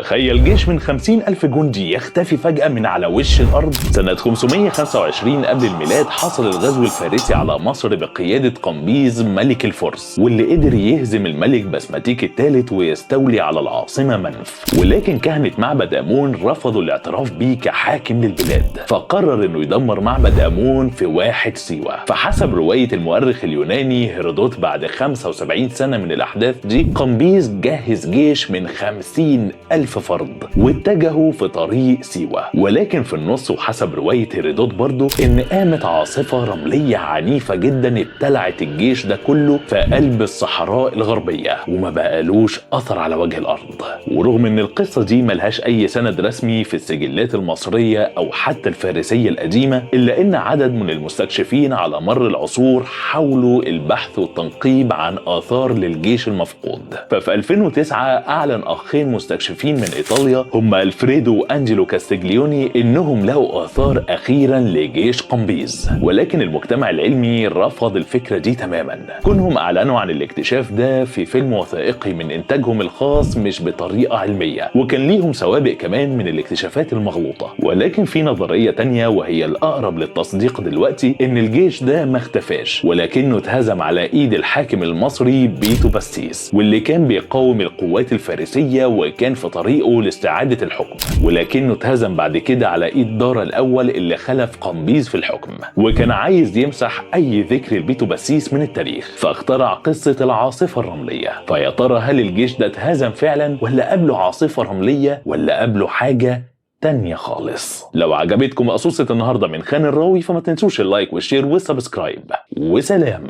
تخيل جيش من 50,000 جندي يختفي فجأة من على وش الأرض. سنة 525 قبل الميلاد حصل الغزو الفارسي على مصر بقيادة قمبيز ملك الفرس، واللي قدر يهزم الملك بسمتيك الثالث ويستولي على العاصمة منف. ولكن كهنة معبد آمون رفضوا الاعتراف بيه كحاكم للبلاد، فقرر انه يدمر معبد آمون في واحد سيوة. فحسب رواية المؤرخ اليوناني هيرودوت بعد 75 سنة من الأحداث دي، قمبيز جهز جيش من 50,000 فرد واتجهوا في طريق سيوة. ولكن في النص وحسب رواية هيرودوت برضو ان قامت عاصفة رملية عنيفة جدا ابتلعت الجيش ده كله في قلب الصحراء الغربية وما بقالوش أثر على وجه الأرض. ورغم ان القصة دي ملهاش أي سند رسمي في السجلات المصرية أو حتى الفارسية القديمة، إلا ان عدد من المستكشفين على مر العصور حاولوا البحث والتنقيب عن آثار للجيش المفقود. ففي 2009 أعلن أخين مستكشفين من إيطاليا هم ألفريدو وأنجيلو كاستجليوني إنهم لقوا آثار أخيرا لجيش قمبيز. ولكن المجتمع العلمي رفض الفكرة دي تماما، كونهم أعلنوا عن الاكتشاف ده في فيلم وثائقي من إنتاجهم الخاص مش بطريقة علمية، وكان ليهم سوابق كمان من الاكتشافات المغلوطة. ولكن في نظرية تانية وهي الأقرب للتصديق دلوقتي، إن الجيش ده ما اختفاش ولكنه اتهزم على إيد الحاكم المصري بيتو بسيس، واللي كان بيقاوم القوات الفارسية وكان في طريقه لاستعادة الحكم. ولكنه اتهزم بعد كده على ايد دارا الاول اللي خلف قمبيز في الحكم، وكان عايز يمسح اي ذكر لبيتو بسيس من التاريخ، فاخترع قصة العاصفة الرملية. فيا ترى هل الجيش ده اتهزم فعلا، ولا قبله عاصفة رملية، ولا قبله حاجة تانية خالص؟ لو عجبتكم قصوصة النهاردة من خان الراوي فما تنسوش اللايك والشير والسبسكرايب، وسلام.